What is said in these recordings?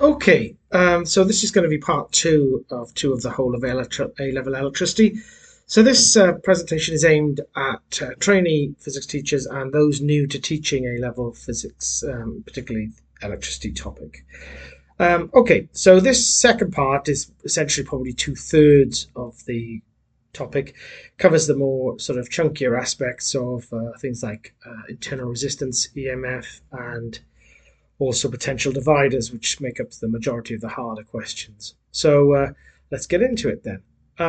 Okay, so this is going to be part two of the whole of A-level electricity. So this presentation is aimed at trainee physics teachers and those new to teaching A-level physics, particularly electricity topic. Okay, so this second part is essentially probably two-thirds of the topic, covers the more sort of chunkier aspects of things like internal resistance, EMF, and also potential dividers, which make up the majority of the harder questions. So let's get into it then.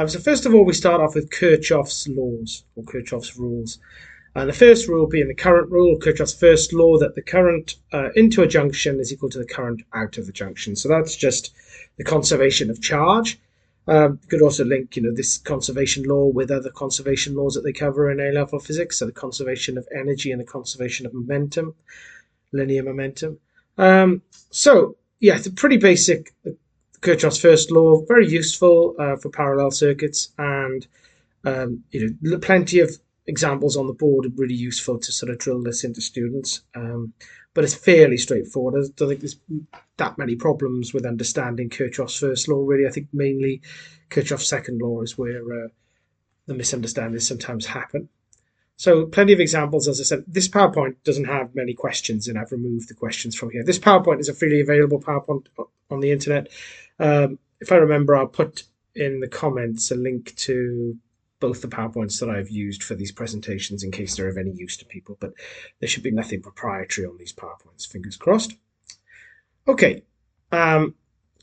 So first of all, we start off with Kirchhoff's laws or Kirchhoff's rules. And the first rule being the current rule, Kirchhoff's first law, that the current into a junction is equal to the current out of the junction. So that's just the conservation of charge. You could also link, this conservation law with other conservation laws that they cover in A-level physics. So the conservation of energy and the conservation of momentum, linear momentum. It's a pretty basic Kirchhoff's first law, very useful for parallel circuits, and plenty of examples on the board are really useful to sort of drill this into students. But it's fairly straightforward. I don't think there's that many problems with understanding Kirchhoff's first law, really. I think mainly Kirchhoff's second law is where the misunderstandings sometimes happen. So plenty of examples. As I said, this PowerPoint doesn't have many questions, and I've removed the questions from here. This PowerPoint is a freely available PowerPoint on the internet. If I remember, I'll put in the comments a link to both the PowerPoints that I've used for these presentations in case they're of any use to people, but there should be nothing proprietary on these PowerPoints, fingers crossed. Okay,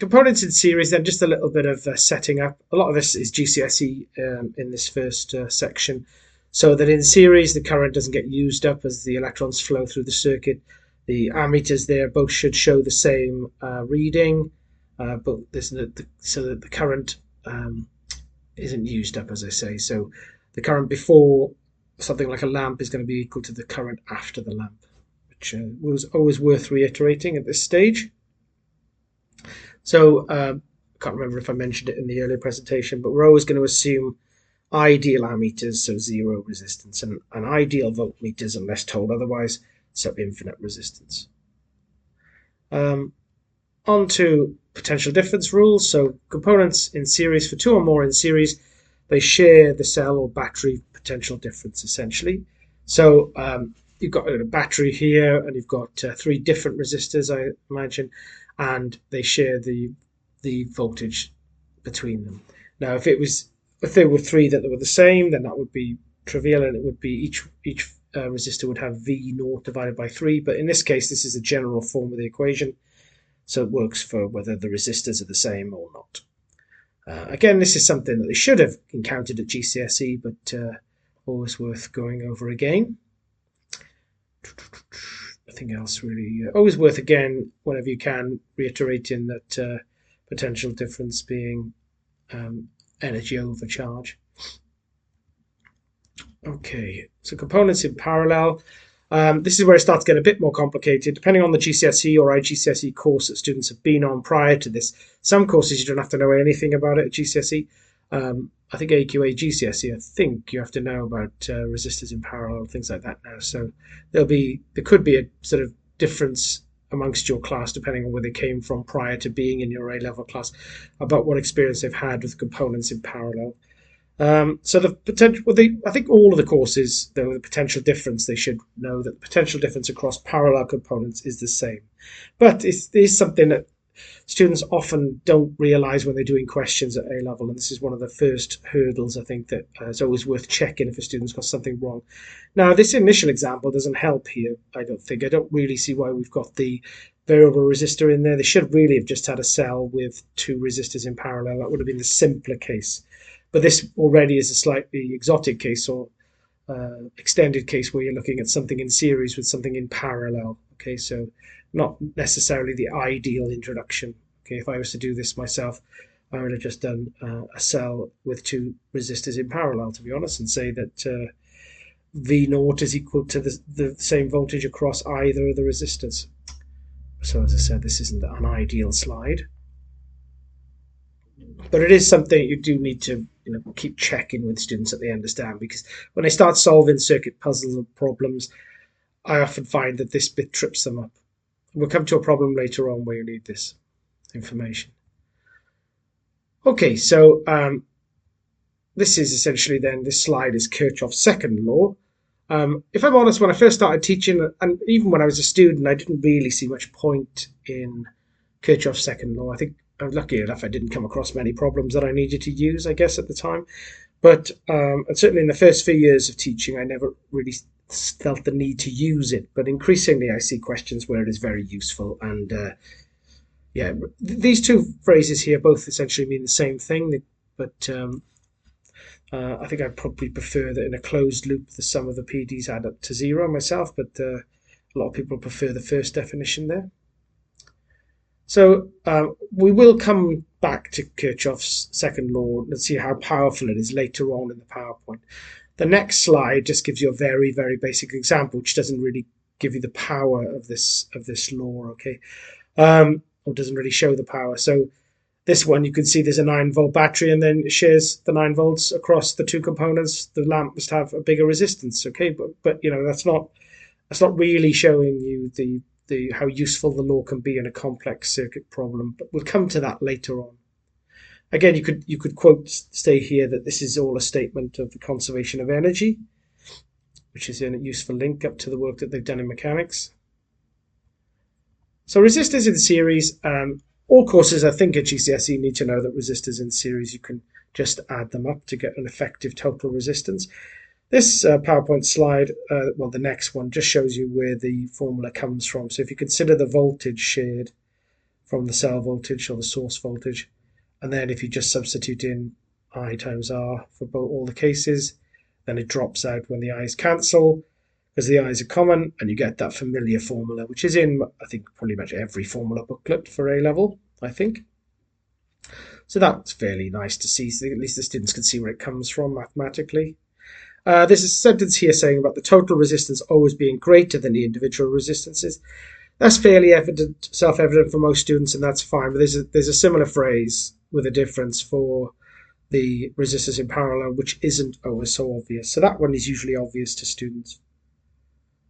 components in series, then just a little bit of setting up. A lot of this is GCSE in this first section. So that in series, the current doesn't get used up as the electrons flow through the circuit. The ammeters there both should show the same reading, but so that the current isn't used up, as I say. So the current before something like a lamp is going to be equal to the current after the lamp, which was always worth reiterating at this stage. So I can't remember if I mentioned it in the earlier presentation, but we're always going to assume ideal ammeters, so zero resistance, and ideal voltmeters unless told otherwise, so infinite resistance. On to potential difference rules. So components in series, for two or more in series, they share the cell or battery potential difference essentially. So you've got a battery here and you've got three different resistors, I imagine, and they share the voltage between them. Now if there were three that were the same, then that would be trivial, and it would be each resistor would have V naught divided by 3. But in this case, this is a general form of the equation, so it works for whether the resistors are the same or not. Again, this is something that they should have encountered at GCSE, but always worth going over again. Nothing else really. Always worth, again, whenever you can, reiterating that potential difference being energy over charge. Okay, so components in parallel. This is where it starts to get a bit more complicated, depending on the GCSE or IGCSE course that students have been on prior to this. Some courses you don't have to know anything about it at GCSE. I think AQA GCSE, I think you have to know about resistors in parallel, things like that now. So there could be a sort of difference amongst your class, depending on where they came from prior to being in your A-level class, about what experience they've had with components in parallel. So the potential, I think all of the courses, though, the potential difference, they should know that the potential difference across parallel components is the same. But it is something that students often don't realize when they're doing questions at A-level, and this is one of the first hurdles, I think, that is always worth checking if a student's got something wrong. Now, this initial example doesn't help here, I don't think. I don't really see why we've got the variable resistor in there. They should really have just had a cell with two resistors in parallel. That would have been the simpler case. But this already is a slightly exotic case or extended case where you're looking at something in series with something in parallel. Okay, so not necessarily the ideal introduction. Okay, if I was to do this myself, I would have just done a cell with two resistors in parallel, to be honest, and say that V naught is equal to the same voltage across either of the resistors. So as I said, this isn't an ideal slide. But it is something you do need to keep checking with students that they understand, because when they start solving circuit puzzles or problems, I often find that this bit trips them up. We'll come to a problem later on where you need this. information. Okay, so this is essentially then, this slide is Kirchhoff's second law. If I'm honest, when I first started teaching, and even when I was a student, I didn't really see much point in Kirchhoff's second law. I think I was lucky enough I didn't come across many problems that I needed to use, I guess, at the time. But and certainly in the first few years of teaching, I never really felt the need to use it. But increasingly, I see questions where it is very useful. And yeah, these two phrases here both essentially mean the same thing. But I think I'd probably prefer that in a closed loop, the sum of the PDs add up to 0 myself. But a lot of people prefer the first definition there. So we will come back to Kirchhoff's second law and see how powerful it is later on in the PowerPoint. The next slide just gives you a very, very basic example, which doesn't really give you the power of this law, okay? Or doesn't really show the power. So this one, you can see there's a 9-volt battery, and then it shares the 9 volts across the two components. The lamp must have a bigger resistance, okay? But you know, that's not really showing you the how useful the law can be in a complex circuit problem, but we'll come to that later on. Again, you could quote stay here that this is all a statement of the conservation of energy, which is a useful link up to the work that they've done in mechanics. So resistors in series, all courses I think at GCSE need to know that resistors in series, you can just add them up to get an effective total resistance. This PowerPoint slide, well, the next one, just shows you where the formula comes from. So if you consider the voltage shared from the cell voltage or the source voltage, and then if you just substitute in I times R for all the cases, then it drops out when the I's cancel, because the I's are common, and you get that familiar formula, which is in, I think, pretty much every formula booklet for A-level, I think. So that's fairly nice to see, so at least the students can see where it comes from mathematically. There's a sentence here saying about the total resistance always being greater than the individual resistances. That's fairly evident, self-evident for most students, and that's fine. But there's a similar phrase with a difference for the resistors in parallel, which isn't always so obvious. So that one is usually obvious to students.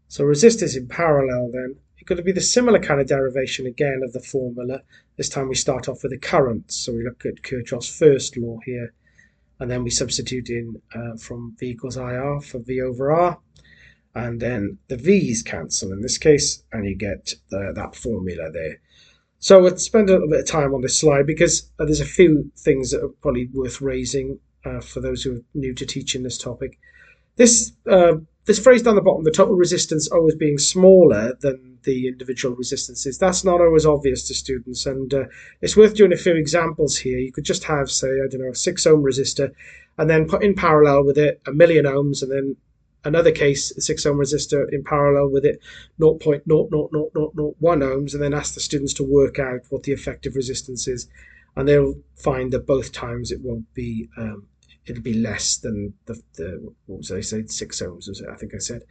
So resistors in parallel, then, it's going to be the similar kind of derivation again of the formula. This time we start off with a current. So we look at Kirchhoff's first law here. And then we substitute in from V equals IR for V over R. And then the V's cancel in this case, and you get that formula there. So let's spend a little bit of time on this slide because there's a few things that are probably worth raising for those who are new to teaching this topic. This phrase down the bottom, the total resistance always being smaller than the individual resistances, that's not always obvious to students, and it's worth doing a few examples here. You could just have, say, I don't know, a 6 ohm resistor, and then put in parallel with it 1,000,000 ohms, and then another case, a 6 ohm resistor in parallel with it 0.00001 ohms, and then ask the students to work out what the effective resistance is, and they'll find that both times it won't be it'll be less than the what was I say, 6 ohms, was it? I think I said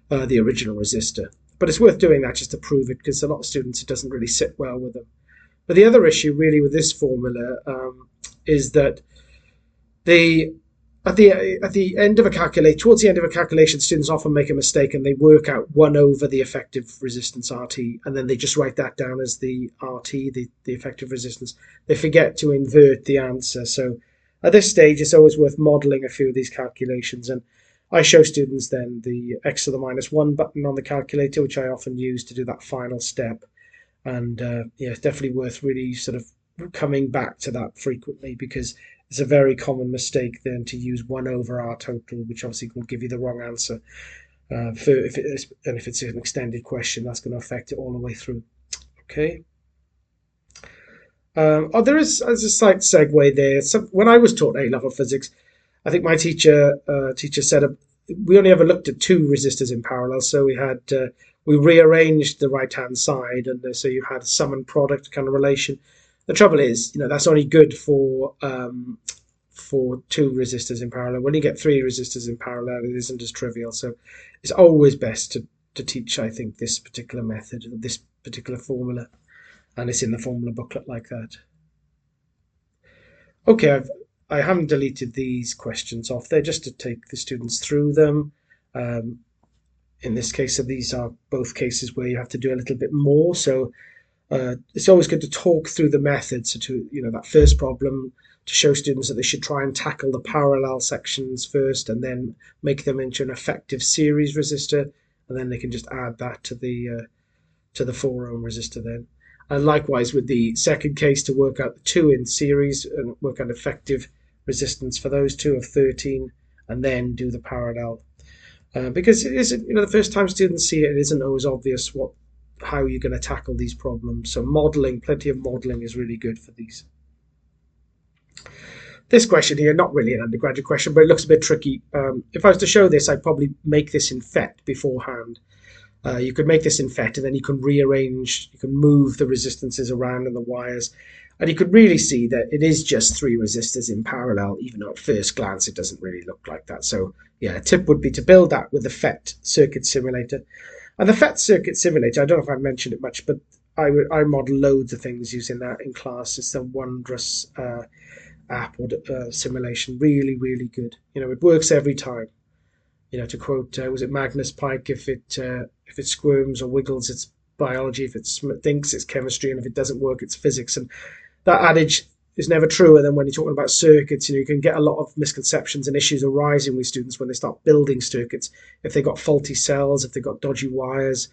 the original resistor. But it's worth doing that just to prove it, because a lot of students, it doesn't really sit well with them. But the other issue really with this formula is that at the end of a calculation, towards the end of a calculation, students often make a mistake and they work out 1 over the effective resistance RT, and then they just write that down as the RT, the effective resistance. They forget to invert the answer. So at this stage, it's always worth modeling a few of these calculations, and I show students then the x to the -1 button on the calculator, which I often use to do that final step. And yeah, it's definitely worth really sort of coming back to that frequently, because it's a very common mistake then to use 1 over R total, which obviously will give you the wrong answer. If it's an extended question, that's going to affect it all the way through. Okay. There is as a slight segue there. When I was taught A-level physics, I think my teacher said we only ever looked at 2 resistors in parallel. So we rearranged the right-hand side, and so you had a sum and product kind of relation. The trouble is, that's only good for 2 resistors in parallel. When you get 3 resistors in parallel, it isn't as trivial. So it's always best to teach, I think, this particular method, this particular formula, and it's in the formula booklet like that. Okay, I haven't deleted these questions off there just to take the students through them. In this case, so these are both cases where you have to do a little bit more. So It's always good to talk through the methods. So to, that first problem, to show students that they should try and tackle the parallel sections first and then make them into an effective series resistor, and then they can just add that to the 4 ohm resistor then. And likewise with the second case, to work out the two in series and work out effective resistance for those two of 13, and then do the parallel. Because it isn't, the first time students see it, it isn't always obvious how you're going to tackle these problems. So modeling, plenty of modeling is really good for these. This question here, not really an undergraduate question, but it looks a bit tricky. If I was to show this, I'd probably make this in FET beforehand. You could make this in FET, and then you can rearrange, you can move the resistances around and the wires, and you could really see that it is just 3 resistors in parallel, even though at first glance it doesn't really look like that. So yeah, a tip would be to build that with the FET circuit simulator. And the FET circuit simulator, I don't know if I've mentioned it much, but I model loads of things using that in class. It's a wondrous app or simulation, really, really good. It works every time. To quote, was it Magnus Pike? If it squirms or wiggles, it's biology. If it thinks, it's chemistry, and if it doesn't work, it's physics. And that adage is never true. And then when you're talking about circuits, you can get a lot of misconceptions and issues arising with students when they start building circuits. If they got faulty cells, if they got dodgy wires,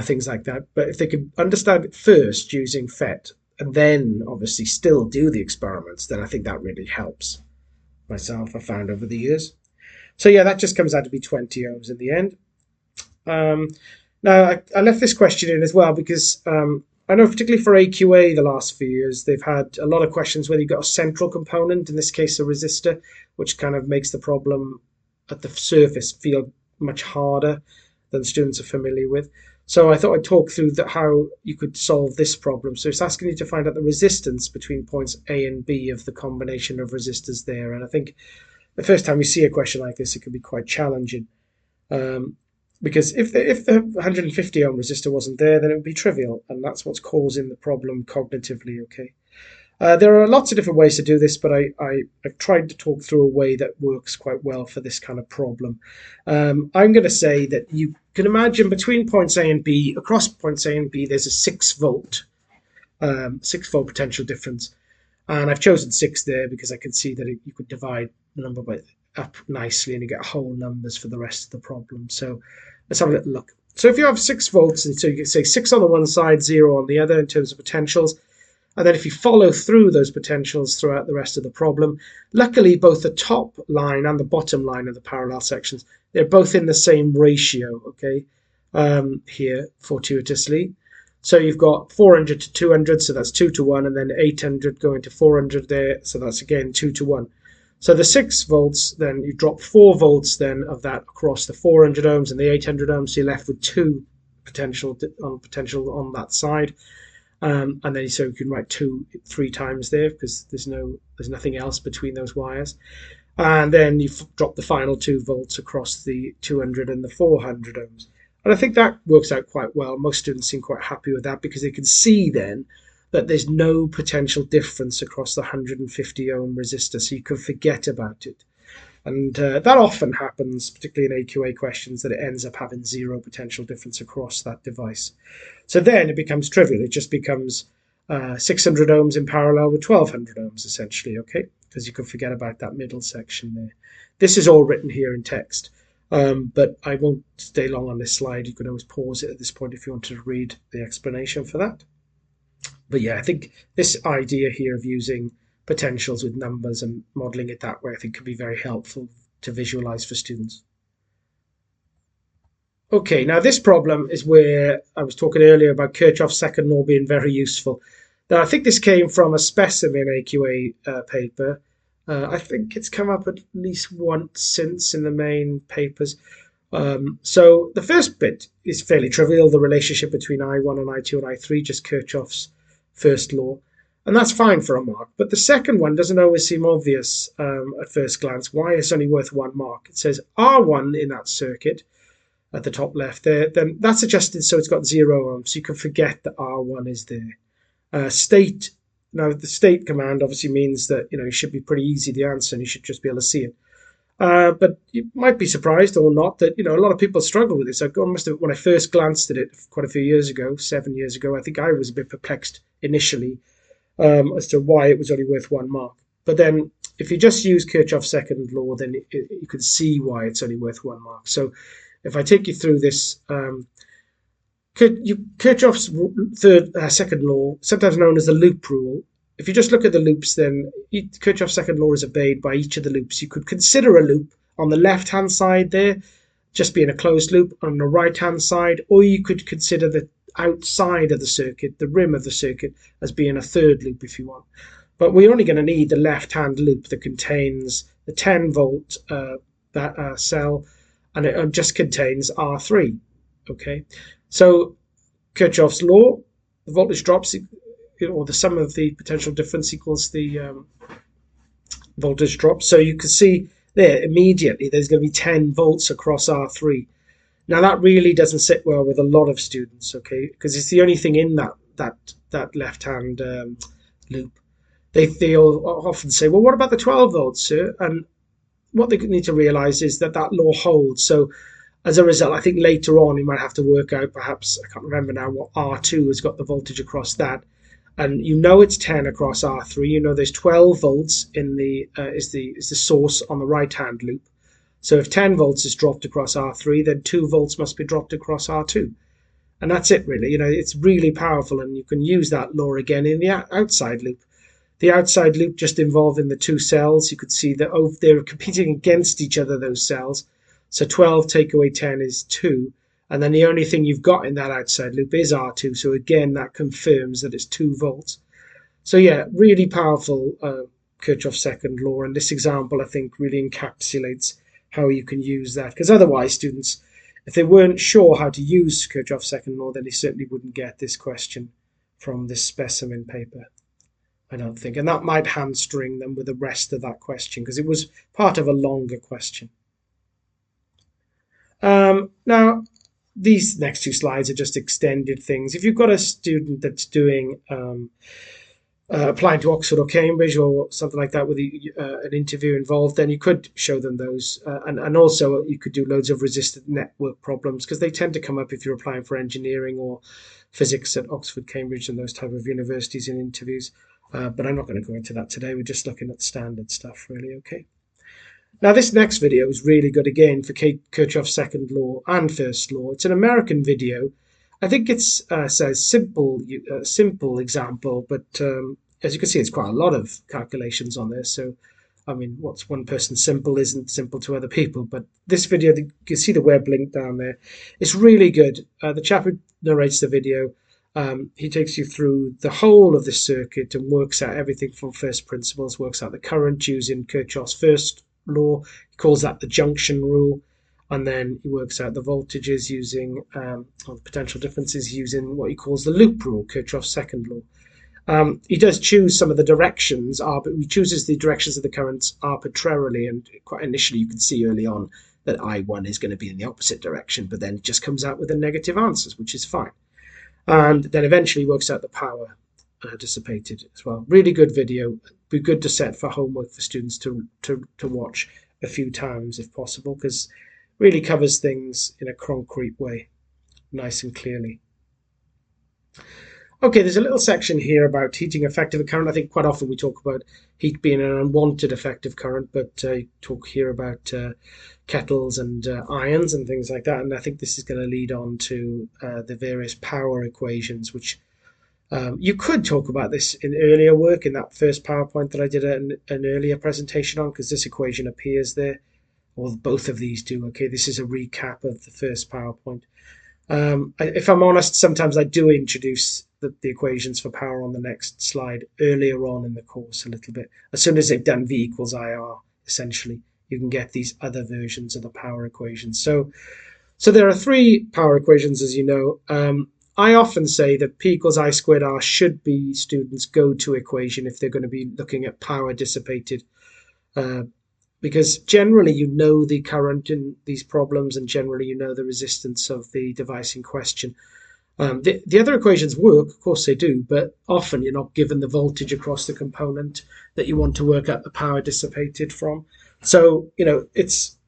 things like that. But if they can understand it first using FET, and then obviously still do the experiments, then I think that really helps. Myself, I found over the years. So yeah, that just comes out to be 20 ohms in the end. Now, I left this question in as well because I know particularly for AQA the last few years, they've had a lot of questions whether you've got a central component, in this case a resistor, which kind of makes the problem at the surface feel much harder than students are familiar with. So I thought I'd talk through how you could solve this problem. So it's asking you to find out the resistance between points A and B of the combination of resistors there. And I think the first time you see a question like this, it can be quite challenging. Because if the 150 ohm resistor wasn't there, then it would be trivial, and that's what's causing the problem cognitively. Okay, there are lots of different ways to do this, but I've tried to talk through a way that works quite well for this kind of problem. I'm going to say that you can imagine between points A and B, across points A and B, there's a 6-volt potential difference, and I've chosen 6 there because I can see that you could divide the number up nicely, and you get whole numbers for the rest of the problem. So let's have a little look. So if you have 6 volts, and so you can say 6 on the one side, 0 on the other in terms of potentials, and then if you follow through those potentials throughout the rest of the problem, luckily both the top line and the bottom line of the parallel sections, they're both in the same ratio, okay, here, fortuitously. So you've got 400 to 200, so that's 2 to 1, and then 800 going to 400 there, so that's again 2 to 1. So the 6 volts, then you drop 4 volts then of that across the 400 ohms and the 800 ohms, so you're left with 2 potential on that side. And then so you can write 2 3 times there because there's nothing else between those wires. And then you drop the final 2 volts across the 200 and the 400 ohms. And I think that works out quite well. Most students seem quite happy with that because they can see then that there's no potential difference across the 150 ohm resistor, so you can forget about it. And that often happens, particularly in AQA questions, that it ends up having 0 potential difference across that device. So then it becomes trivial. It just becomes 600 ohms in parallel with 1200 ohms, essentially, okay? Because you can forget about that middle section there. This is all written here in text, but I won't stay long on this slide. You can always pause it at this point if you want to read the explanation for that. But yeah, I think this idea here of using potentials with numbers and modeling it that way, I think can be very helpful to visualize for students. Okay, now this problem is where I was talking earlier about Kirchhoff's second law being very useful. Now I think this came from a specimen AQA paper. I think it's come up at least once since in the main papers. So the first bit is fairly trivial, the relationship between I1 and I2 and I3, just Kirchhoff's first law. And that's fine for a mark. But the second one doesn't always seem obvious at first glance. Why it's only worth 1 mark? It says R1 in that circuit at the top left there. Then that's adjusted so it's got 0 ohms. So you can forget that R1 is there. State. Now the state command obviously means that it should be pretty easy, the answer, and you should just be able to see it. But you might be surprised or not that a lot of people struggle with this. When I first glanced at it quite a few years ago, 7 years ago, I think I was a bit perplexed initially as to why it was only worth 1 mark. But then, if you just use Kirchhoff's second law, then you can see why it's only worth 1 mark. So, if I take you through this, Kirchhoff's second law, sometimes known as the loop rule. If you just look at the loops, then Kirchhoff's second law is obeyed by each of the loops. You could consider a loop on the left-hand side there, just being a closed loop on the right-hand side, or you could consider the outside of the circuit, the rim of the circuit, as being a third loop if you want. But we're only going to need the left-hand loop that contains the 10-volt cell, and it just contains R3. Okay, so Kirchhoff's law, the voltage drops, or the sum of the potential difference equals the voltage drop. So you can see there immediately there's going to be 10 volts across R3. Now that really doesn't sit well with a lot of students, okay, because it's the only thing in that left-hand loop. They'll often say, well, what about the 12 volts, sir? And what they need to realize is that law holds. So as a result, I think later on you might have to work out, perhaps, I can't remember now, what R2 has got the voltage across that. And it's 10 across R3. There's 12 volts in is the source on the right-hand loop. So if 10 volts is dropped across R3, then 2 volts must be dropped across R2. And that's it, really. It's really powerful, and you can use that law again in the outside loop. The outside loop just involving the two cells. You could see that they're competing against each other, those cells. So 12 take away 10 is 2. And then the only thing you've got in that outside loop is R2. So again, that confirms that it's 2 volts. So yeah, really powerful Kirchhoff's second law. And this example, I think, really encapsulates how you can use that. Because otherwise, students, if they weren't sure how to use Kirchhoff's second law, then they certainly wouldn't get this question from this specimen paper, I don't think. And that might hamstring them with the rest of that question, because it was part of a longer question. Now, these next two slides are just extended things. If you've got a student that's doing applying to Oxford or Cambridge or something like that with an interview involved, then you could show them those. And also you could do loads of resistant network problems, because they tend to come up if you're applying for engineering or physics at Oxford, Cambridge and those type of universities in interviews. But I'm not going to go into that today. We're just looking at standard stuff, really. Okay. Now, this next video is really good, again, for Kirchhoff's second law and first law. It's an American video. I think it's says simple example, but as you can see, it's quite a lot of calculations on there. So, I mean, what's one person's simple isn't simple to other people. But this video, you can see the web link down there. It's really good. The chap who narrates the video, he takes you through the whole of the circuit and works out everything from first principles, works out the current using Kirchhoff's first law. He calls that the junction rule, and then he works out the voltages using or the potential differences using what he calls the loop rule, Kirchhoff's second law. He does choose some of the directions, but he chooses the directions of the currents arbitrarily, and quite initially you can see early on that I1 is going to be in the opposite direction, but then it just comes out with the negative answers, which is fine. And then eventually works out the power dissipated as well. Really good video. Be good to set for homework for students to watch a few times if possible, because really covers things in a concrete way, nice and clearly. Okay, there's a little section here about heating effective current. I think quite often we talk about heat being an unwanted effective current, but talk here about kettles and irons and things like that. And I think this is going to lead on to the various power equations, which you could talk about this in earlier work, in that first PowerPoint that I did an earlier presentation on, because this equation appears there, or both of these do. Okay, this is a recap of the first PowerPoint. If I'm honest, sometimes I do introduce the equations for power on the next slide earlier on in the course a little bit. As soon as they've done V equals IR, essentially, you can get these other versions of the power equations. So there are three power equations, as you know. I often say that P equals I squared R should be students' go-to equation if they're going to be looking at power dissipated, because generally you know the current in these problems, and generally you know the resistance of the device in question. The other equations work, of course they do, but often you're not given the voltage across the component that you want to work out the power dissipated from. So, it's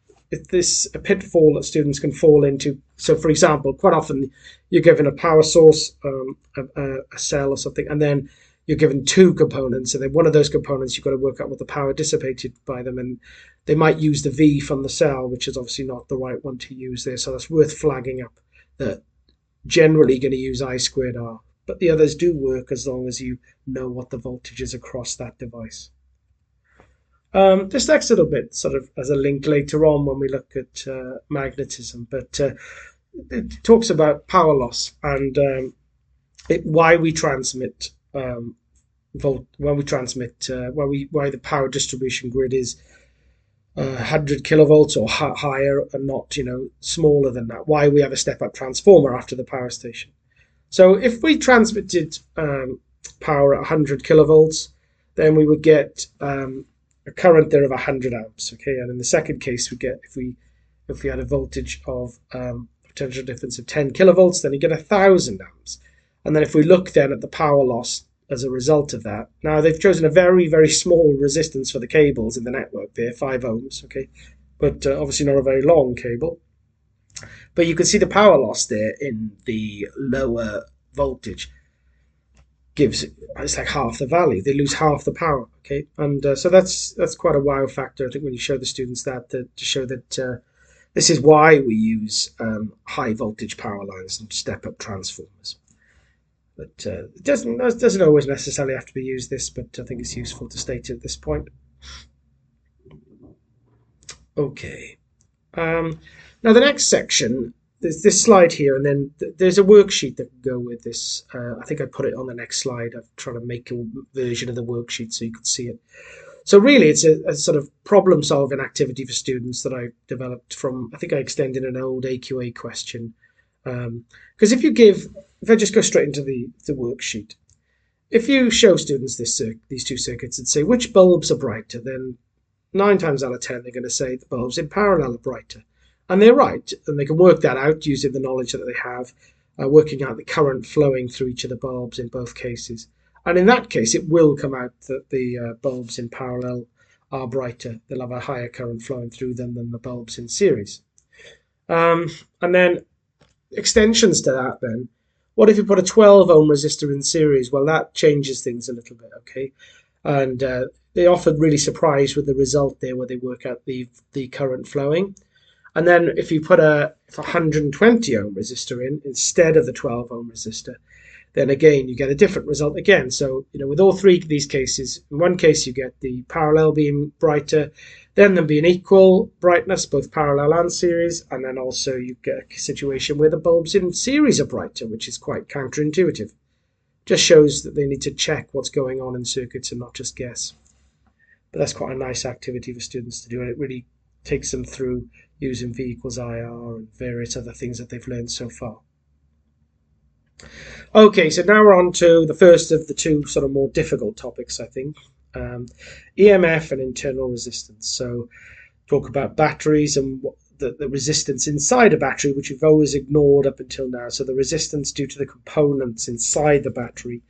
this a pitfall that students can fall into. So, for example, quite often you're given a power source, a cell or something, and then you're given two components, and then one of those components you've got to work out what the power dissipated by them, and they might use the V from the cell, which is obviously not the right one to use there. So that's worth flagging up, that generally going to use I squared R, but the others do work as long as you know what the voltage is across that device. This next little bit sort of as a link later on when we look at magnetism, but it talks about power loss and why we transmit why the power distribution grid is 100 kilovolts or higher and not smaller than that. Why we have a step up transformer after the power station. So if we transmitted power at 100 kilovolts, then we would get a current there of 100 amps. Okay, and in the second case, we get if we had a voltage of potential difference of 10 kilovolts, then you get 1,000 amps. And then if we look then at the power loss as a result of that, now they've chosen a very, very small resistance for the cables in the network there, 5 ohms. Okay, but obviously not a very long cable. But you can see the power loss there in the lower voltage it's like half the value. They lose half the power. Okay, and so that's quite a wow factor. I think when you show the students that to show that this is why we use high voltage power lines and step up transformers. But it doesn't always necessarily have to be used this, but I think it's useful to state it at this point. Okay. Now the next section, there's this slide here, and then there's a worksheet that can go with this. I think I put it on the next slide. I've tried to make a version of the worksheet so you could see it. So really, it's a sort of problem-solving activity for students that I developed from, I think I extended an old AQA question. Because if I just go straight into the worksheet, if you show students these two circuits and say, which bulbs are brighter, then 9 times out of 10, they're going to say the bulbs in parallel are brighter. And they're right, and they can work that out using the knowledge that they have, working out the current flowing through each of the bulbs in both cases. And in that case, it will come out that the bulbs in parallel are brighter. They'll have a higher current flowing through them than the bulbs in series. And then extensions to that then. What if you put a 12 ohm resistor in series? Well, that changes things a little bit, okay? And they're often really surprised with the result there where they work out the current flowing. And then if you put a 120 ohm resistor in instead of the 12 ohm resistor, then again, you get a different result again. So, with all three of these cases, in one case, you get the parallel being brighter, then them being equal brightness, both parallel and series, and then also you get a situation where the bulbs in series are brighter, which is quite counterintuitive. Just shows that they need to check what's going on in circuits and not just guess. But that's quite a nice activity for students to do, and it really takes them through using V equals IR and various other things that they've learned so far. Okay, so now we're on to the first of the two sort of more difficult topics, I think. EMF and internal resistance. So talk about batteries and the resistance inside a battery, which we've always ignored up until now. So the resistance due to the components inside the battery.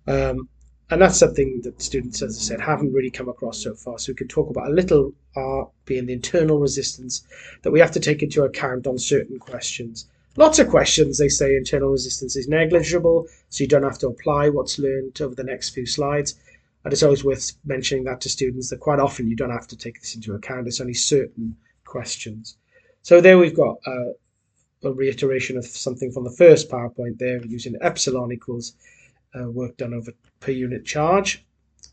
And that's something that students, as I said, haven't really come across so far. So we can talk about a little R being the internal resistance that we have to take into account on certain questions. Lots of questions, they say internal resistance is negligible, so you don't have to apply what's learned over the next few slides. And it's always worth mentioning that to students that quite often you don't have to take this into account. It's only certain questions. So there we've got a reiteration of something from the first PowerPoint there, using epsilon equals work done over per unit charge.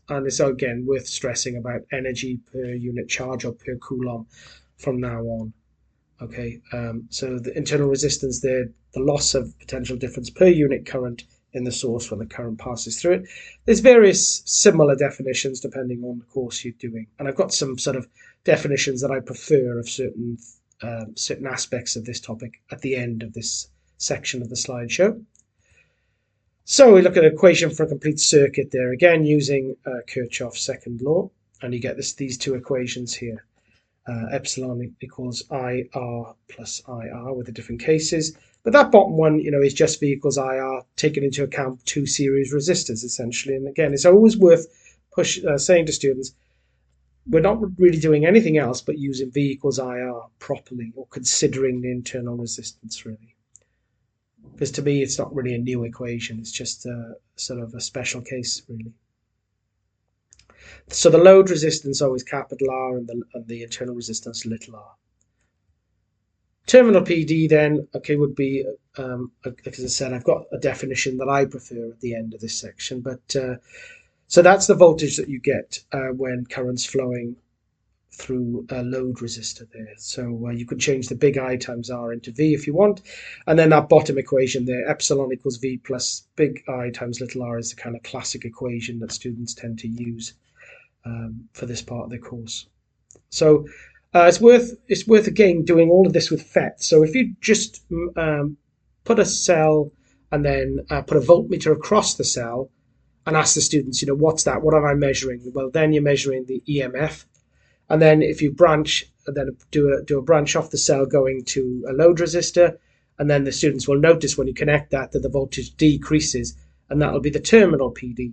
And it's again worth stressing about energy per unit charge or per coulomb from now on. Okay, so the internal resistance there, the loss of potential difference per unit current in the source when the current passes through it. There's various similar definitions depending on the course you're doing. And I've got some sort of definitions that I prefer of certain aspects of this topic at the end of this section of the slideshow. So we look at an equation for a complete circuit there, again using Kirchhoff's second law, and you get these two equations here. Epsilon equals IR plus IR with the different cases. But that bottom one, is just V equals IR, taking into account two series resistors, essentially. And again, it's always worth saying to students, we're not really doing anything else but using V equals IR properly, or considering the internal resistance, really. Because to me, it's not really a new equation. It's just a sort of a special case, really. So the load resistance always capital R, and the internal resistance little r. Terminal PD then, okay, would be, as I said, I've got a definition that I prefer at the end of this section, but so that's the voltage that you get when current's flowing through a load resistor there. So you could change the big I times R into V if you want, and then that bottom equation there, epsilon equals V plus big I times little r, is the kind of classic equation that students tend to use for this part of the course. So it's worth again doing all of this with FET. So if you just put a cell and then put a voltmeter across the cell and ask the students, what's that? What am I measuring? Well, then you're measuring the EMF. And then if you branch, then do a branch off the cell going to a load resistor, and then the students will notice when you connect that the voltage decreases, and that'll be the terminal PD.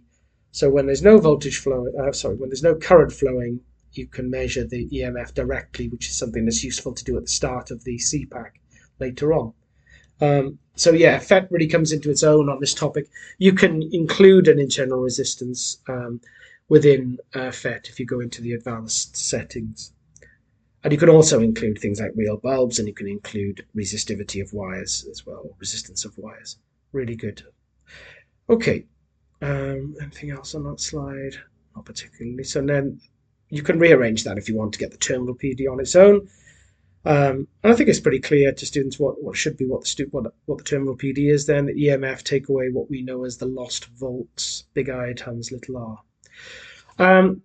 So when there's no voltage flowing, when there's no current flowing, you can measure the EMF directly, which is something that's useful to do at the start of the CPAC later on. So yeah, FET really comes into its own on this topic. You can include an internal resistance within FET if you go into the advanced settings. And you can also include things like real bulbs, and you can include resistivity of wires as well, resistance of wires. Really good. Okay, anything else on that slide? Not particularly. So then you can rearrange that if you want to get the terminal PD on its own. And I think it's pretty clear to students what the terminal PD is then. The EMF take away what we know as the lost volts, big I times little r.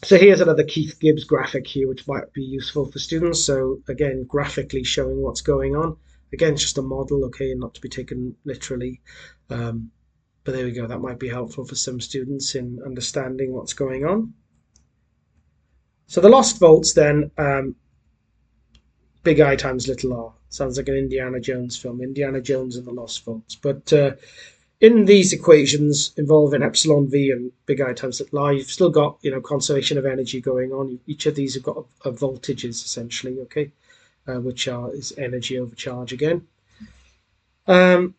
So here's another Keith Gibbs graphic here, which might be useful for students. So again, graphically showing what's going on. Again, it's just a model, okay, not to be taken literally. But there we go. That might be helpful for some students in understanding what's going on. So the lost volts then, big I times little r. Sounds like an Indiana Jones film, Indiana Jones and the Lost Volts. But in these equations involving epsilon V and big I times little r, you've still got conservation of energy going on. Each of these have got a voltages essentially, okay, which is energy over charge again. But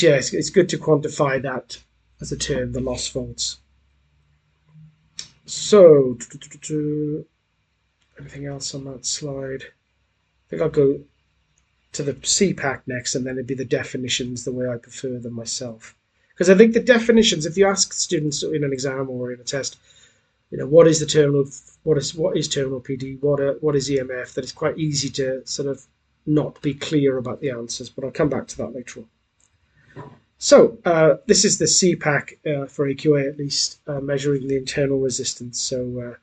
yeah, it's good to quantify that as a term, the lost volts. So anything else on that slide? I think I'll go to the CPAC next, and then it'd be the definitions the way I prefer them myself. Because I think the definitions, if you ask students in an exam or in a test, what is the terminal, what is terminal PD, what is EMF, that it's quite easy to sort of not be clear about the answers, but I'll come back to that later on. So this is the CPAC for AQA, at least, measuring the internal resistance. So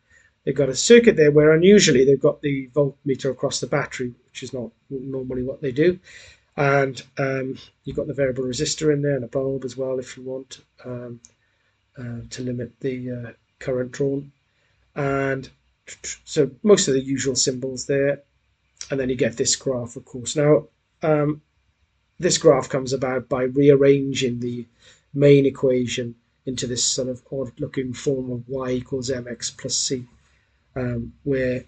they've got a circuit there where unusually they've got the voltmeter across the battery, which is not normally what they do. And you've got the variable resistor in there and a bulb as well if you want to limit the current drawn. And so most of the usual symbols there. And then you get this graph, of course. Now, this graph comes about by rearranging the main equation into this sort of odd-looking form of y equals mx plus c, where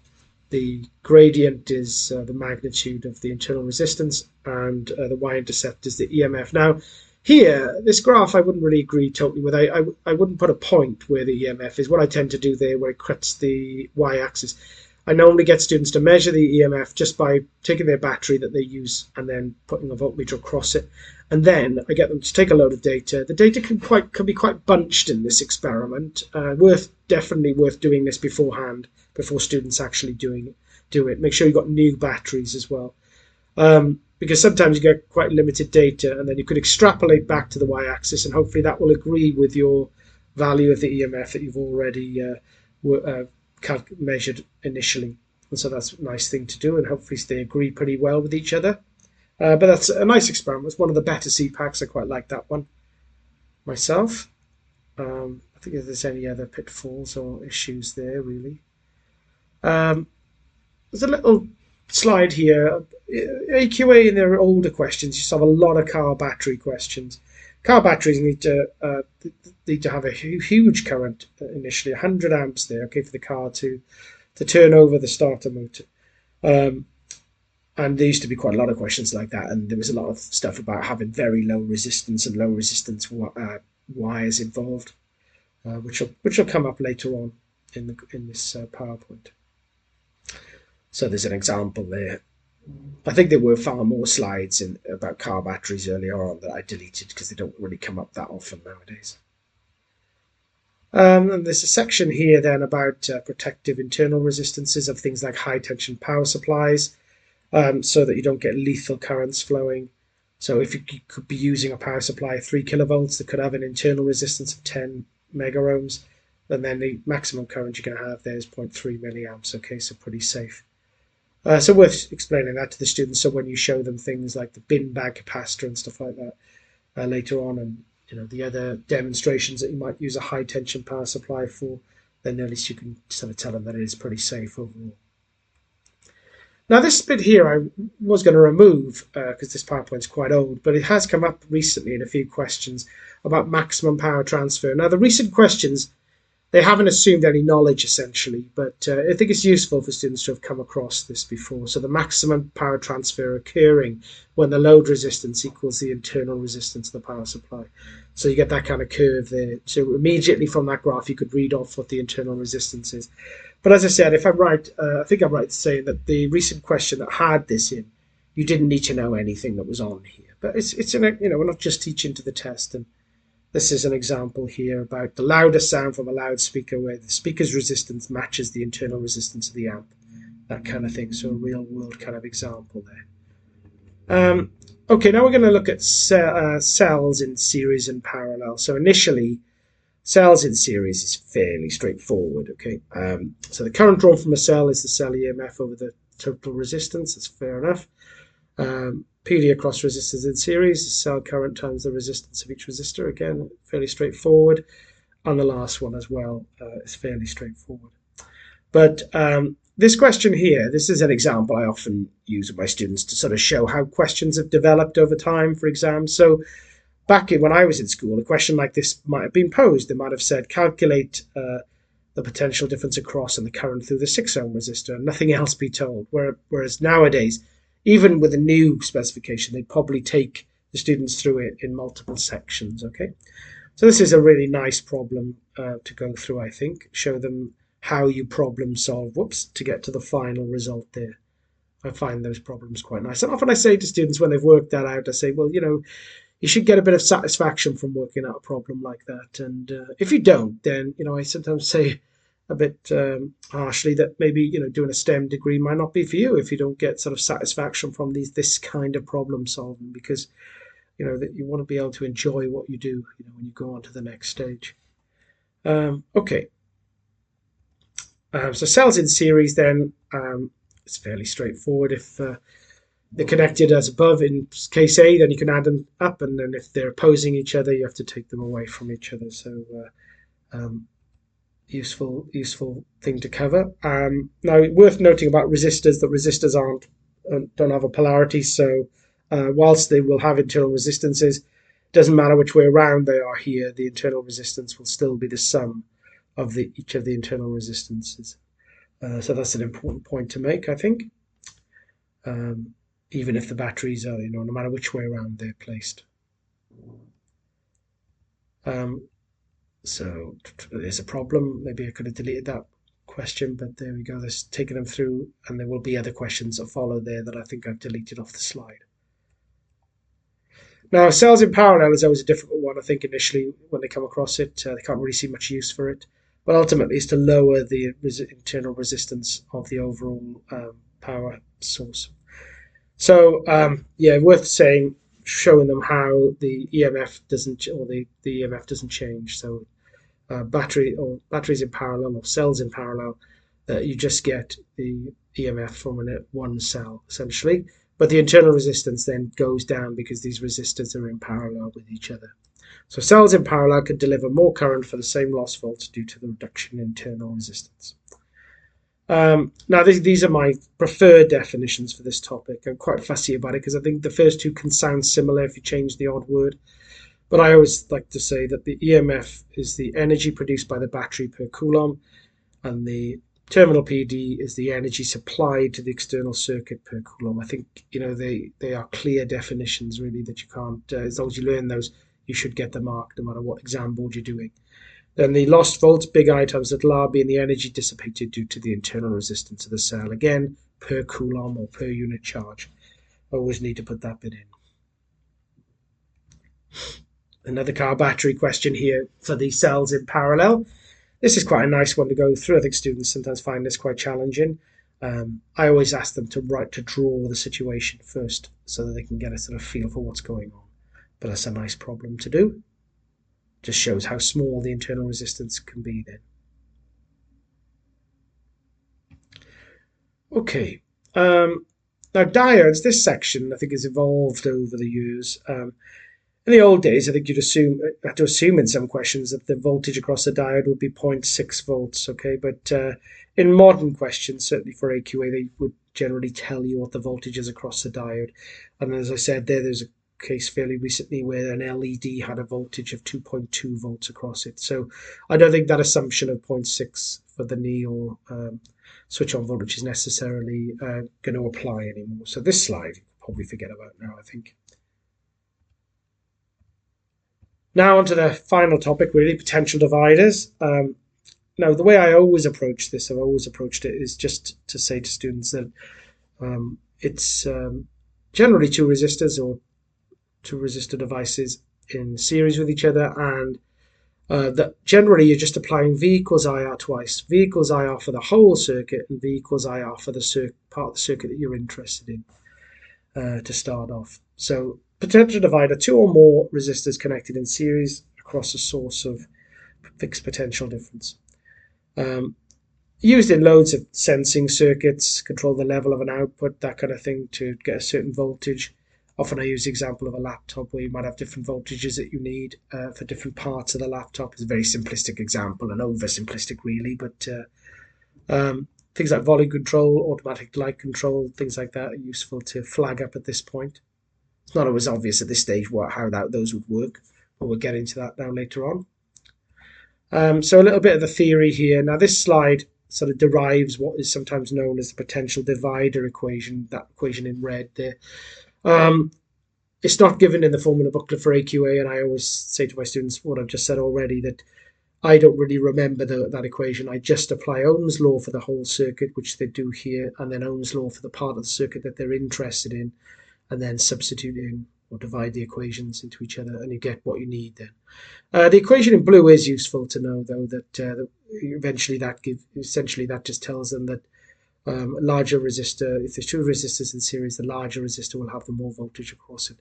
the gradient is the magnitude of the internal resistance, and the y-intercept is the EMF. Now, here, this graph I wouldn't really agree totally with. I wouldn't put a point where the EMF is. What I tend to do there, where it cuts the y-axis, I normally get students to measure the EMF just by taking their battery that they use and then putting a voltmeter across it. And then I get them to take a load of data. The data can be quite bunched in this experiment. Definitely worth doing this beforehand, before students actually do it. Make sure you've got new batteries as well. Because sometimes you get quite limited data, and then you could extrapolate back to the y-axis, and hopefully that will agree with your value of the EMF that you've already measured initially. And so that's a nice thing to do, and hopefully they agree pretty well with each other. But that's a nice experiment. It's one of the better CPACs. I quite like that one myself. I think if there's any other pitfalls or issues there, really. There's a little slide here, AQA in their older questions used to have a lot of car battery questions. Car batteries need to have a huge current initially, 100 amps there, okay, for the car to turn over the starter motor. And there used to be quite a lot of questions like that, and there was a lot of stuff about having very low resistance and low resistance wires involved, which will come up later on in this PowerPoint. So there's an example there. I think there were far more slides about car batteries earlier on that I deleted because they don't really come up that often nowadays. And there's a section here then about protective internal resistances of things like high tension power supplies, so that you don't get lethal currents flowing. So if you could be using a power supply of 3 kilovolts that could have an internal resistance of 10 mega ohms, and then the maximum current you can have there is 0.3 milliamps. Okay, so pretty safe. So worth explaining that to the students. So when you show them things like the bin bag capacitor and stuff like that later on, and the other demonstrations that you might use a high tension power supply for, then at least you can sort of tell them that it is pretty safe overall. Now this bit here I was going to remove because this PowerPoint's quite old, but it has come up recently in a few questions about maximum power transfer. Now the recent questions, they haven't assumed any knowledge essentially, but I think it's useful for students to have come across this before. So the maximum power transfer occurring when the load resistance equals the internal resistance of the power supply. So you get that kind of curve there. So immediately from that graph you could read off what the internal resistance is. But as I said, if I'm right, I think I'm right in saying that the recent question that had this in, you didn't need to know anything that was on here. But it's we're not just teaching to the test. And this is an example here about the loudest sound from a loudspeaker where the speaker's resistance matches the internal resistance of the amp, that kind of thing. So a real world kind of example there. Okay, now we're going to look at cells in series and parallel. So initially, cells in series is fairly straightforward. Okay, so the current drawn from a cell is the cell EMF over the total resistance. That's fair enough. PD across resistors in series is cell current times the resistance of each resistor. Again, fairly straightforward. And the last one as well is fairly straightforward. But this question here, this is an example I often use with my students to sort of show how questions have developed over time for exams. So back when I was in school, a question like this might have been posed. They might have said, calculate the potential difference across and the current through the 6 ohm resistor, and nothing else be told. Whereas nowadays, even with a new specification, they'd probably take the students through it in multiple sections. Okay, so this is a really nice problem to go through, I think. Show them how you problem solve, to get to the final result there. I find those problems quite nice. And often I say to students when they've worked that out, I say, well, you should get a bit of satisfaction from working out a problem like that. And if you don't, then, I sometimes say a bit harshly that maybe, doing a STEM degree might not be for you if you don't get sort of satisfaction from this kind of problem solving, because, that you want to be able to enjoy what you do, when you go on to the next stage. Okay. So cells in series then, it's fairly straightforward. If they're connected as above in case A, then you can add them up, and then if they're opposing each other, you have to take them away from each other. So useful thing to cover. Now, worth noting about resistors that resistors don't have a polarity. So whilst they will have internal resistances, it doesn't matter which way around they are here. The internal resistance will still be the sum of each of the internal resistances. So that's an important point to make, I think. Even if the batteries are, no matter which way around they're placed. So there's a problem. Maybe I could have deleted that question, but there we go. There's taking them through, and there will be other questions that follow there that I think I've deleted off the slide. Now, cells in parallel is always a difficult one. I think initially when they come across it, they can't really see much use for it. But ultimately, it's to lower the internal resistance of the overall power source. So, worth saying, showing them how the EMF doesn't, or the EMF doesn't change. So, batteries in parallel or cells in parallel, you just get the EMF from one cell essentially, but the internal resistance then goes down because these resistors are in parallel with each other. So cells in parallel can deliver more current for the same loss volts due to the reduction in internal resistance. Now, these are my preferred definitions for this topic. I'm quite fussy about it because I think the first two can sound similar if you change the odd word. But I always like to say that the EMF is the energy produced by the battery per coulomb, and the terminal PD is the energy supplied to the external circuit per coulomb. I think they are clear definitions really that you can't. As long as you learn those, you should get the mark no matter what exam board you're doing. Then the lost volts, big I times little r, being the energy dissipated due to the internal resistance of the cell. Again, per coulomb or per unit charge. I always need to put that bit in. Another car battery question here for the cells in parallel. This is quite a nice one to go through. I think students sometimes find this quite challenging. I always ask them to draw the situation first so that they can get a sort of feel for what's going on. But that's a nice problem to do. Just shows how small the internal resistance can be then. Okay. Now diodes, this section I think has evolved over the years. In the old days, I think you'd have to assume in some questions that the voltage across the diode would be 0.6 volts, okay? But in modern questions, certainly for AQA, they would generally tell you what the voltage is across the diode. And as I said there's a case fairly recently where an LED had a voltage of 2.2 volts across it. So I don't think that assumption of 0.6 for the knee or switch-on voltage is necessarily going to apply anymore. So this slide, you can probably forget about now, I think. Now onto the final topic, really, potential dividers. Now, the way I always approach this, I've always approached it, is just to say to students that it's generally two resistors or two resistor devices in series with each other, and that generally you're just applying V equals IR twice. V equals IR for the whole circuit and V equals IR for the part of the circuit that you're interested in to start off. So potential divider, two or more resistors connected in series across a source of fixed potential difference. Used in loads of sensing circuits, control the level of an output, that kind of thing, to get a certain voltage. Often I use the example of a laptop where you might have different voltages that you need for different parts of the laptop. It's a very simplistic example, and oversimplistic really, but things like volume control, automatic light control, things like that are useful to flag up at this point. It's not always obvious at this stage how those would work, but we'll get into that now later on. So a little bit of the theory here. Now this slide sort of derives what is sometimes known as the potential divider equation, that equation in red there. It's not given in the formula booklet for AQA, and I always say to my students what I've just said already, that I don't really remember that equation. I just apply Ohm's law for the whole circuit, which they do here, and then Ohm's law for the part of the circuit that they're interested in, and then substitute in or divide the equations into each other, and you get what you need then. The equation in blue is useful to know, though, that eventually that just tells them that a larger resistor, if there's two resistors in series, the larger resistor will have the more voltage across it,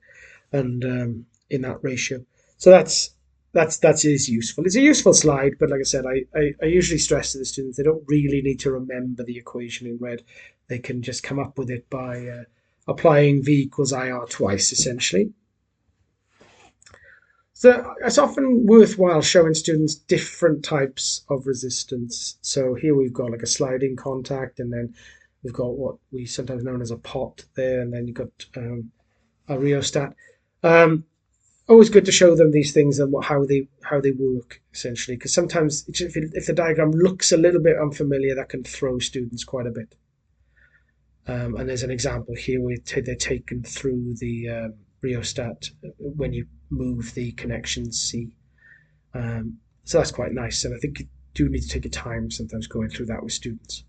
and in that ratio. So that is useful. It's a useful slide, but like I said, I usually stress to the students they don't really need to remember the equation in red. They can just come up with it by applying V equals IR twice, essentially. So it's often worthwhile showing students different types of resistance. So here we've got like a sliding contact, and then we've got what we sometimes known as a pot there, and then you've got a rheostat. Always good to show them these things and how they work, essentially, because sometimes if the diagram looks a little bit unfamiliar, that can throw students quite a bit. And there's an example here where they're taken through the rheostat when you move the connections C. So that's quite nice, and I think you do need to take your time sometimes going through that with students.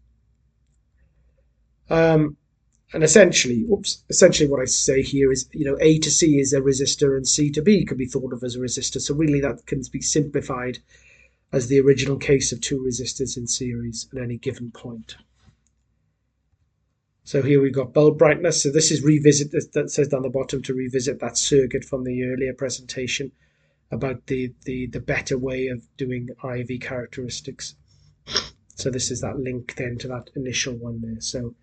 And essentially what I say here is, A to C is a resistor and C to B can be thought of as a resistor. So really that can be simplified as the original case of two resistors in series at any given point. So here we've got bulb brightness. So this is revisit, that says down the bottom to revisit that circuit from the earlier presentation about the better way of doing IV characteristics. So this is that link then to that initial one there. So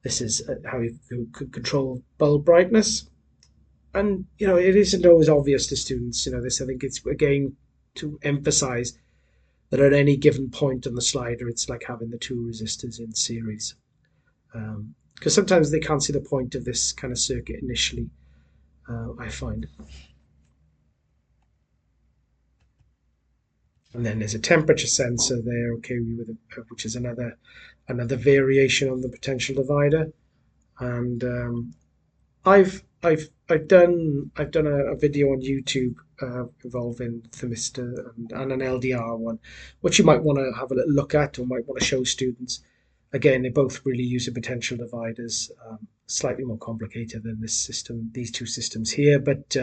this is how you could control bulb brightness. And, it isn't always obvious to students, this. I think it's, again, to emphasize that at any given point on the slider, it's like having the two resistors in series. Because sometimes they can't see the point of this kind of circuit initially, I find. And then there's a temperature sensor there, okay, which is another variation on the potential divider. And I've done a video on YouTube involving thermistor and an LDR one, which you might want to have a little look at or might want to show students. Again, they both really use the potential dividers, slightly more complicated than this system, these two systems here. But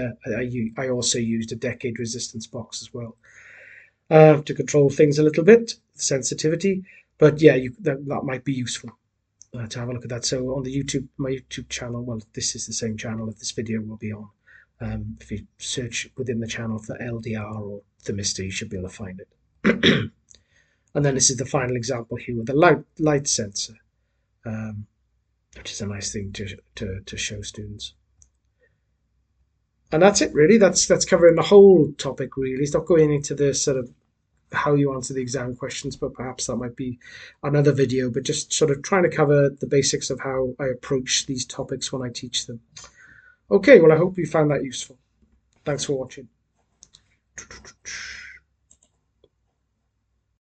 I also used a decade resistance box as well to control things a little bit, sensitivity. But yeah, that might be useful to have a look at that. So on the my YouTube channel, well, this is the same channel that this video will be on. If you search within the channel for LDR or thermistor, you should be able to find it. And then this is the final example here with the light sensor, which is a nice thing to show students. And that's it, really. That's covering the whole topic, really. It's not going into the sort of how you answer the exam questions, but perhaps that might be another video, but just sort of trying to cover the basics of how I approach these topics when I teach them. Okay, well, I hope you found that useful. Thanks for watching.